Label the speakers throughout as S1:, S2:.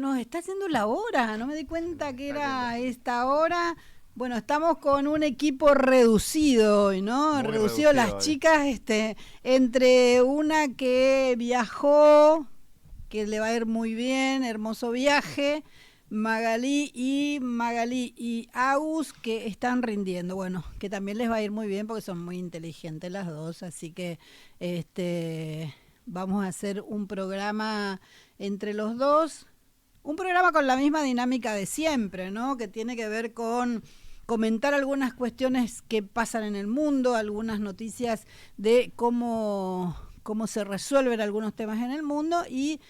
S1: nos está haciendo la hora, no me di cuenta que era esta hora. Bueno, estamos con un equipo reducido hoy, ¿no?
S2: Muy
S1: Reducido las
S2: hoy.
S1: chicas, entre una que viajó, que le va a ir muy bien, hermoso viaje, Magalí y Agus, que están rindiendo, bueno, que también les va a ir muy bien porque son muy inteligentes las dos, así que vamos a hacer un programa entre los dos, un programa con la misma dinámica de siempre, ¿no? Que tiene que ver con comentar algunas cuestiones que pasan en el mundo, algunas noticias de cómo se resuelven algunos temas en el mundo y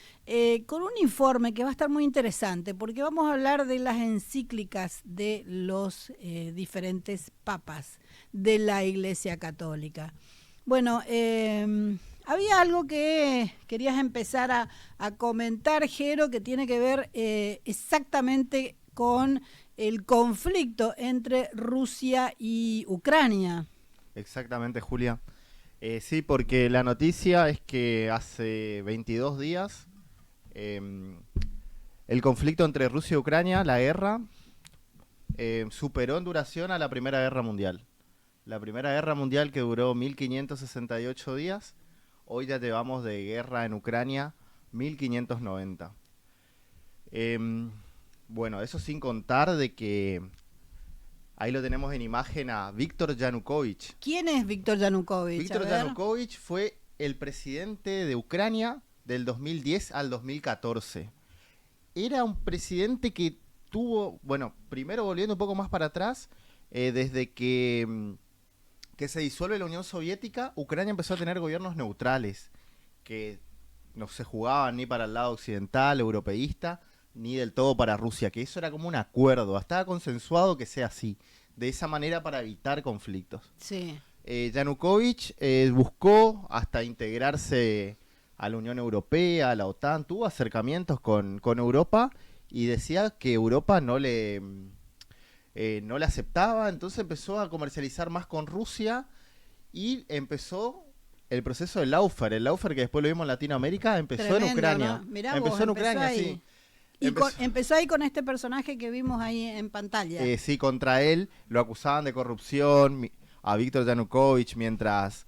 S1: con un informe que va a estar muy interesante porque vamos a hablar de las encíclicas de los diferentes papas de la Iglesia Católica. Bueno, había algo que querías empezar a comentar, Jero, que tiene que ver exactamente con el conflicto entre Rusia y Ucrania.
S2: Exactamente, Julia. Sí, porque la noticia es que hace 22 días el conflicto entre Rusia y Ucrania, la guerra, superó en duración a la Primera Guerra Mundial. La Primera Guerra Mundial, que duró 1568 días, hoy ya llevamos de guerra en Ucrania 1590. Bueno, eso sin contar de que ahí lo tenemos en imagen a Víctor Yanukovych.
S1: ¿Quién es Víctor Yanukovych?
S2: Víctor Yanukovych fue el presidente de Ucrania del 2010 al 2014. Era un presidente que tuvo, bueno, primero volviendo un poco más para atrás, desde que se disuelve la Unión Soviética, Ucrania empezó a tener gobiernos neutrales, que no se jugaban ni para el lado occidental, europeísta, ni del todo para Rusia, que eso era como un acuerdo, estaba consensuado que sea así, de esa manera para evitar conflictos.
S1: Sí.
S2: Yanukovych buscó hasta integrarse a la Unión Europea, a la OTAN, tuvo acercamientos con Europa y decía que Europa no le aceptaba, entonces empezó a comercializar más con Rusia y empezó el proceso del Lawfare. El Lawfare, que después lo vimos en Latinoamérica, empezó
S1: Tremendo,
S2: en Ucrania.
S1: ¿no? Mirá
S2: empezó
S1: vos,
S2: en Ucrania,
S1: ahí.
S2: sí.
S1: Y empezó ahí con este personaje que vimos ahí en pantalla.
S2: Sí, contra él lo acusaban de corrupción, a Víctor Yanukovych, mientras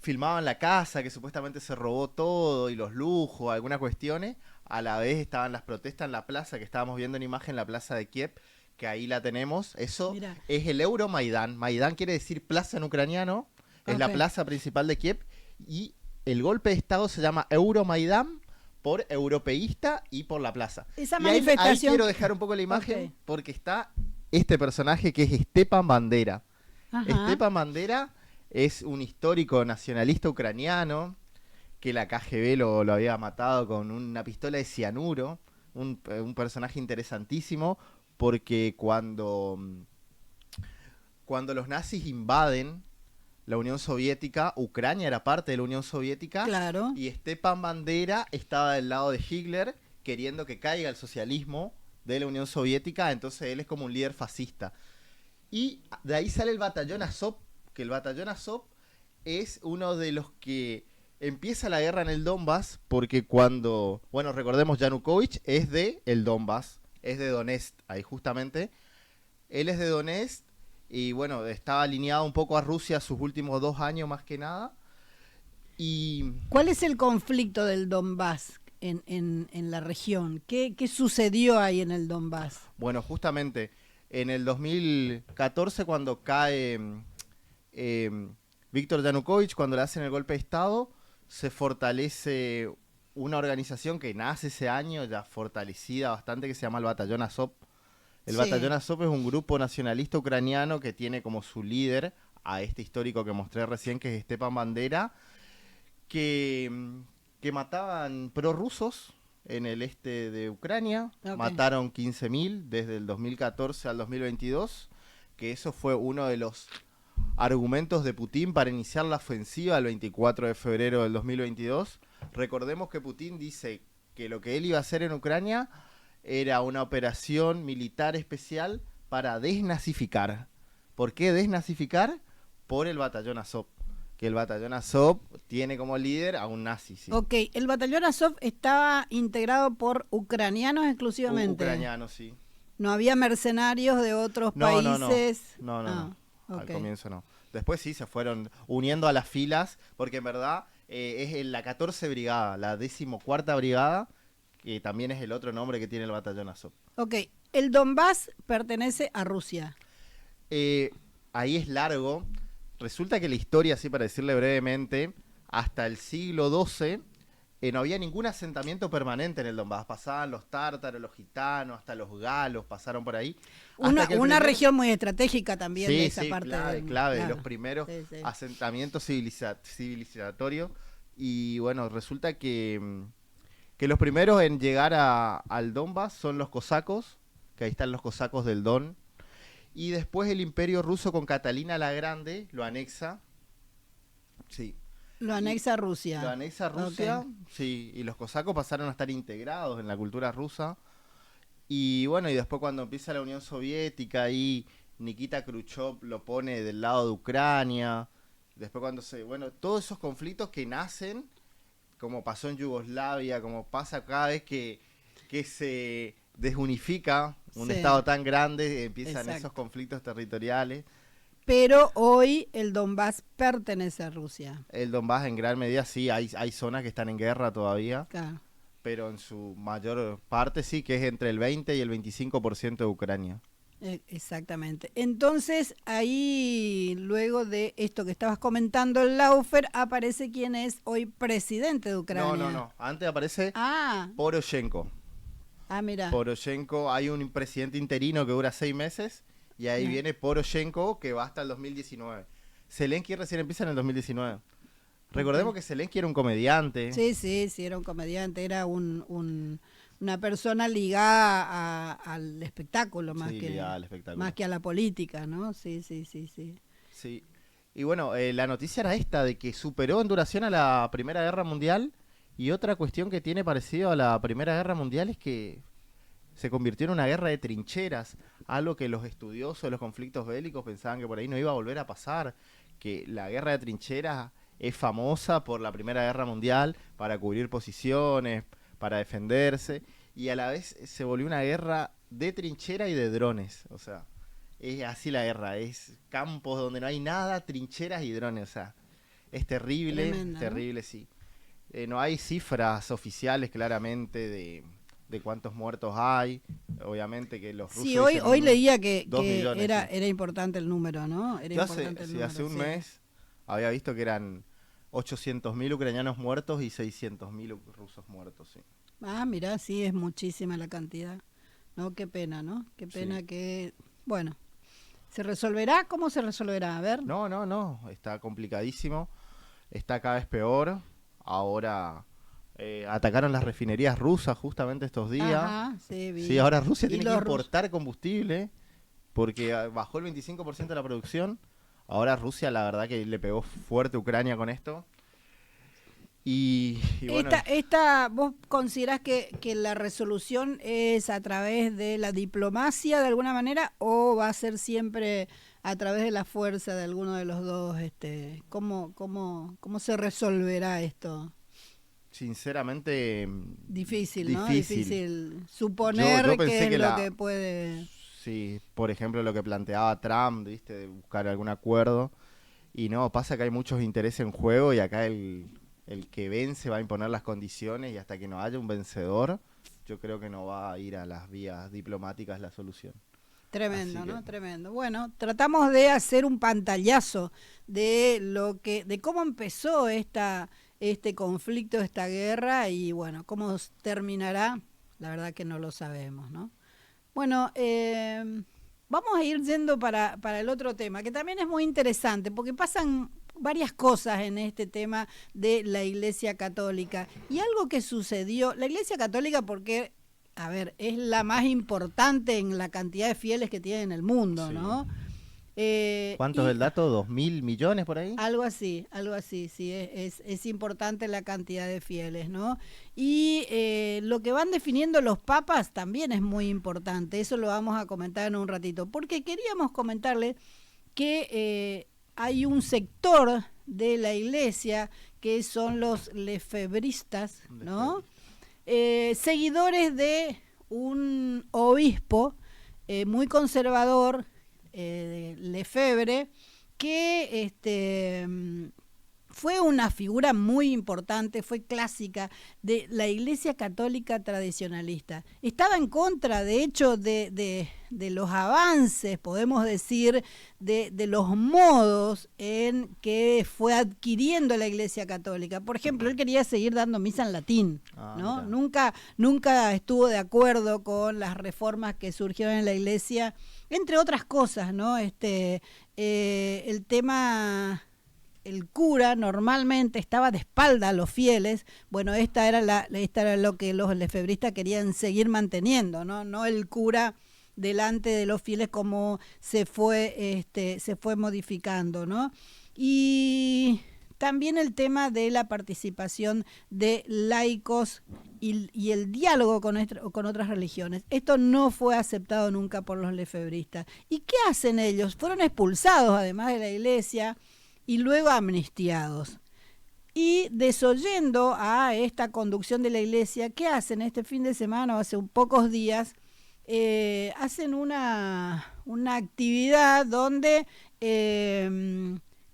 S2: filmaban la casa, que supuestamente se robó todo, y los lujos, algunas cuestiones. A la vez estaban las protestas en la plaza, que estábamos viendo en imagen, la plaza de Kiev, que ahí la tenemos. Eso Mirá. Es el Euromaidan. Maidán quiere decir plaza en ucraniano, es la plaza principal de Kiev, y el golpe de estado se llama Euromaidan, por europeísta y por la plaza.
S1: Esa
S2: y
S1: manifestación...
S2: ahí quiero dejar un poco la imagen, porque está este personaje que es Stepan Bandera. Stepan Bandera es un histórico nacionalista ucraniano que la KGB lo había matado con una pistola de cianuro, un personaje interesantísimo, porque cuando los nazis invaden la Unión Soviética, Ucrania era parte de la Unión Soviética,
S1: claro.
S2: Y Stepan Bandera estaba del lado de Hitler, queriendo que caiga el socialismo de la Unión Soviética, entonces él es como un líder fascista. Y de ahí sale el batallón Azov, que el batallón Azov es uno de los que empieza la guerra en el Donbass, porque cuando, bueno, recordemos, Yanukovych es de el Donbass, es de Donetsk, ahí justamente, él es de Donetsk, y bueno, estaba alineado un poco a Rusia sus últimos 2 años más que nada. Y
S1: ¿cuál es el conflicto del Donbass en la región? ¿Qué sucedió ahí en el Donbass?
S2: Bueno, justamente en el 2014, cuando cae Víctor Yanukovych, cuando le hacen el golpe de Estado, se fortalece una organización que nace ese año, ya fortalecida bastante, que se llama el Batallón Azov. El Batallón Azov es un grupo nacionalista ucraniano que tiene como su líder a este histórico que mostré recién, que es Stepan Bandera, que mataban prorrusos en el este de Ucrania. Mataron 15.000 desde el 2014 al 2022, que eso fue uno de los argumentos de Putin para iniciar la ofensiva el 24 de febrero del 2022. Recordemos que Putin dice que lo que él iba a hacer en Ucrania era una operación militar especial para desnazificar. ¿Por qué desnazificar? Por el batallón Azov. que el batallón Azov tiene como líder a un nazi, sí.
S1: Ok, el batallón Azov estaba integrado por ucranianos exclusivamente.
S2: Ucranianos, sí.
S1: No había mercenarios de otros países.
S2: No. Al
S1: Okay.
S2: comienzo no. Después sí se fueron uniendo a las filas, porque en verdad es en la 14 Brigada, la 14ª Brigada, que también es el otro nombre que tiene el batallón Azov.
S1: Ok, el Donbass pertenece a Rusia.
S2: Ahí es largo. Resulta que la historia, así para decirle brevemente, hasta el siglo XII no había ningún asentamiento permanente en el Donbass. Pasaban los tártaros, los gitanos, hasta los galos pasaron por ahí.
S1: Una región muy estratégica también de esa parte.
S2: Clave,
S1: claro.
S2: los primeros asentamientos civilizatorios. Y bueno, resulta que los primeros en llegar al Donbass son los cosacos, que ahí están los cosacos del Don. Y después el Imperio Ruso con Catalina la Grande lo anexa. Sí.
S1: Lo anexa a Rusia.
S2: Lo anexa a Rusia, sí. Y los cosacos pasaron a estar integrados en la cultura rusa. Y bueno, y después cuando empieza la Unión Soviética, ahí Nikita Khrushchev lo pone del lado de Ucrania. Después cuando todos esos conflictos que nacen, como pasó en Yugoslavia, como pasa cada vez que se desunifica un estado tan grande, empiezan esos conflictos territoriales.
S1: Pero hoy el Donbass pertenece a Rusia.
S2: El Donbass en gran medida sí, hay zonas que están en guerra todavía,
S1: claro.
S2: Pero en su mayor parte sí, que es entre el 20 y el 25% de Ucrania.
S1: Exactamente. Entonces, ahí, luego de esto que estabas comentando, el Laufer, aparece quien es hoy presidente de Ucrania.
S2: No. Antes aparece Poroshenko.
S1: Mira.
S2: Poroshenko, hay un presidente interino que dura 6 meses y ahí viene Poroshenko que va hasta el 2019. Zelensky recién empieza en el 2019. Recordemos que Zelensky era un comediante.
S1: Sí, era un comediante, era una persona ligada al espectáculo más que a la política, ¿no? Sí.
S2: Sí. Y bueno, la noticia era esta, de que superó en duración a la Primera Guerra Mundial. Y otra cuestión que tiene parecido a la Primera Guerra Mundial es que se convirtió en una guerra de trincheras, algo que los estudiosos de los conflictos bélicos pensaban que por ahí no iba a volver a pasar, que la guerra de trincheras es famosa por la Primera Guerra Mundial para cubrir posiciones, para defenderse, y a la vez se volvió una guerra de trinchera y de drones. O sea, es así la guerra, es campos donde no hay nada, trincheras y drones. O sea, es terrible.
S1: Tremenda,
S2: terrible, ¿no? Sí. No hay cifras oficiales claramente de cuántos muertos hay. Obviamente que los rusos...
S1: Sí, hoy leía que
S2: millones,
S1: era importante el número, ¿no?
S2: Hace un mes había visto que eran 800.000 ucranianos muertos y 600.000 rusos muertos, sí.
S1: Mirá, sí, es muchísima la cantidad. No, qué pena, ¿no? Qué pena que... Bueno, ¿se resolverá? ¿Cómo se resolverá? A ver.
S2: No, está complicadísimo. Está cada vez peor. Ahora atacaron las refinerías rusas justamente estos días.
S1: Ajá, sí, vi.
S2: Sí, ahora Rusia tiene que importar combustible porque bajó el 25% de la producción. Ahora Rusia, la verdad que le pegó fuerte a Ucrania con esto. Y bueno,
S1: ¿vos considerás que la resolución es a través de la diplomacia de alguna manera o va a ser siempre a través de la fuerza de alguno de los dos? ¿Cómo se resolverá esto?
S2: Sinceramente,
S1: difícil, ¿no? Difícil suponer yo que es lo que puede...
S2: Sí, por ejemplo, lo que planteaba Trump, ¿viste? De buscar algún acuerdo. Y no, pasa que hay muchos intereses en juego y acá el que vence va a imponer las condiciones y hasta que no haya un vencedor, yo creo que no va a ir a las vías diplomáticas la solución.
S1: Tremendo, ¿no? Tremendo. Bueno, tratamos de hacer un pantallazo de cómo empezó este conflicto, esta guerra y bueno, cómo terminará, la verdad que no lo sabemos, ¿no? Bueno, vamos a ir yendo para el otro tema, que también es muy interesante, porque pasan varias cosas en este tema de la Iglesia Católica. Y algo que sucedió, la Iglesia Católica porque, a ver, es la más importante en la cantidad de fieles que tiene en el mundo, sí, ¿no?
S2: ¿Cuánto es el dato? ¿2.000 millones por ahí?
S1: Algo así, sí, es importante la cantidad de fieles, ¿no? Y lo que van definiendo los papas también es muy importante, eso lo vamos a comentar en un ratito, porque queríamos comentarle que hay un sector de la Iglesia, que son los lefebristas, ¿no? Seguidores de un obispo muy conservador, Lefebvre, que fue una figura muy importante, fue clásica de la Iglesia Católica tradicionalista. Estaba en contra, de hecho, de los avances, podemos decir, de los modos en que fue adquiriendo la Iglesia Católica. Por ejemplo, él quería seguir dando misa en latín, ¿no? Nunca estuvo de acuerdo con las reformas que surgieron en la Iglesia, entre otras cosas, ¿no? El tema... El cura normalmente estaba de espalda a los fieles. Bueno, esta era lo que los lefebristas querían seguir manteniendo, no el cura delante de los fieles como se fue modificando, ¿no? Y también el tema de la participación de laicos y el diálogo con otras religiones. Esto no fue aceptado nunca por los lefebristas. ¿Y qué hacen ellos? Fueron expulsados además de la Iglesia y luego amnistiados. Y desoyendo a esta conducción de la Iglesia, ¿qué hacen este fin de semana o hace pocos días? Hacen una actividad donde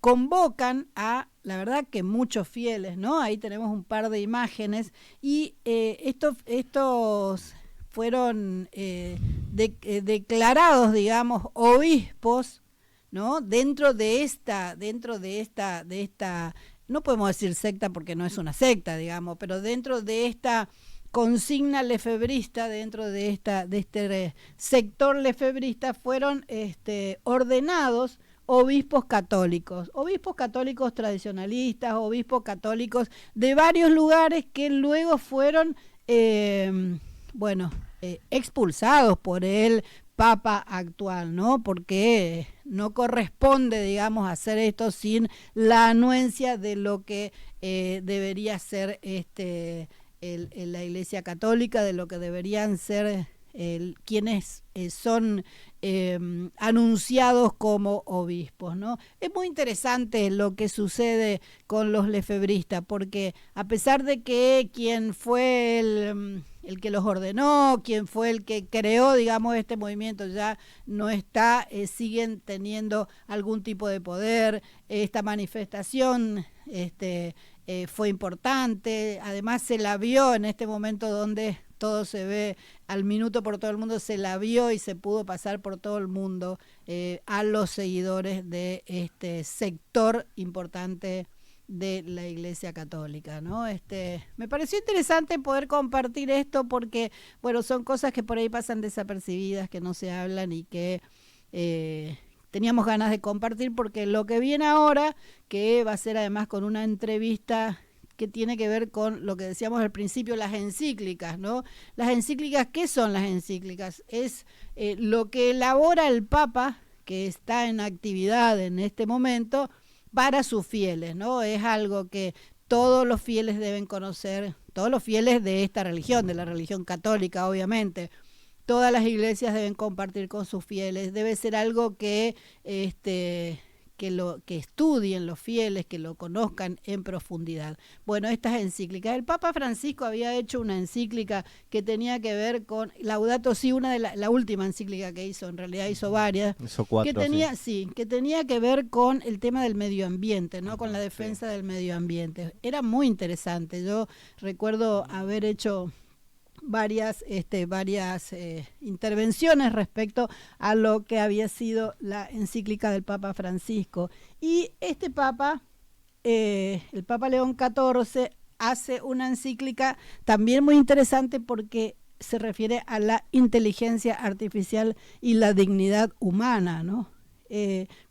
S1: convocan a, la verdad que muchos fieles, ¿no? Ahí tenemos un par de imágenes, y estos fueron declarados, digamos, obispos, ¿no? Dentro de esta, no podemos decir secta porque no es una secta, digamos, pero dentro de esta consigna lefebrista, dentro de este sector lefebrista, fueron ordenados obispos católicos tradicionalistas, obispos católicos de varios lugares que luego fueron, expulsados por el Papa actual, ¿no? Porque no corresponde, digamos, hacer esto sin la anuencia de lo que debería ser la Iglesia Católica, de lo que deberían ser quienes son anunciados como obispos, ¿no? Es muy interesante lo que sucede con los lefebristas, porque a pesar de que quien fue el que los ordenó, quien fue el que creó, digamos, este movimiento ya no está, siguen teniendo algún tipo de poder. Esta manifestación fue importante, además se la vio en este momento donde todo se ve al minuto por todo el mundo, se la vio y se pudo pasar por todo el mundo a los seguidores de este sector importante de la Iglesia Católica, ¿no? Me pareció interesante poder compartir esto porque, bueno, son cosas que por ahí pasan desapercibidas, que no se hablan y que teníamos ganas de compartir, porque lo que viene ahora, que va a ser además con una entrevista que tiene que ver con lo que decíamos al principio, las encíclicas, ¿no? Las encíclicas, ¿qué son las encíclicas? Es lo que elabora el Papa, que está en actividad en este momento, para sus fieles, ¿no? Es algo que todos los fieles deben conocer, todos los fieles de esta religión, de la religión católica, obviamente. Todas las iglesias deben compartir con sus fieles, debe ser algo que estudien los fieles, que lo conozcan en profundidad. Bueno, estas encíclicas, el Papa Francisco había hecho una encíclica que tenía que ver con Laudato Si, una de la última encíclica que hizo, en realidad hizo varias,
S2: hizo 4,
S1: que tenía que ver con el tema del medio ambiente, ¿no? Con la defensa del medio ambiente. Era muy interesante. Yo recuerdo haber hecho varias intervenciones respecto a lo que había sido la encíclica del Papa Francisco. Y este Papa, el Papa León XIV, hace una encíclica también muy interesante porque se refiere a la inteligencia artificial y la dignidad humana, ¿no?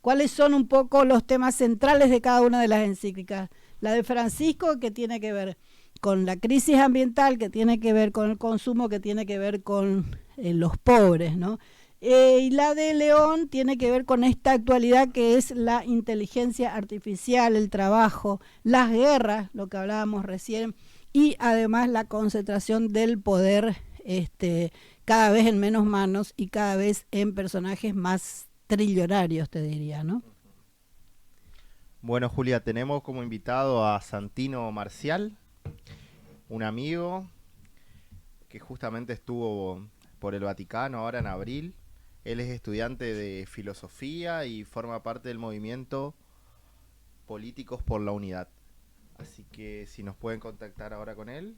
S1: ¿Cuáles son un poco los temas centrales de cada una de las encíclicas? La de Francisco, que tiene que ver con la crisis ambiental, que tiene que ver con el consumo, que tiene que ver con los pobres, ¿no? Y la de León tiene que ver con esta actualidad que es la inteligencia artificial, el trabajo, las guerras, lo que hablábamos recién, y además la concentración del poder cada vez en menos manos y cada vez en personajes más trillonarios, te diría, ¿no?
S2: Bueno, Julia, tenemos como invitado a Santino Marcial, un amigo que justamente estuvo por el Vaticano ahora en abril. Él es estudiante de filosofía y forma parte del movimiento Políticos por la Unidad. Así que si nos pueden contactar ahora con él.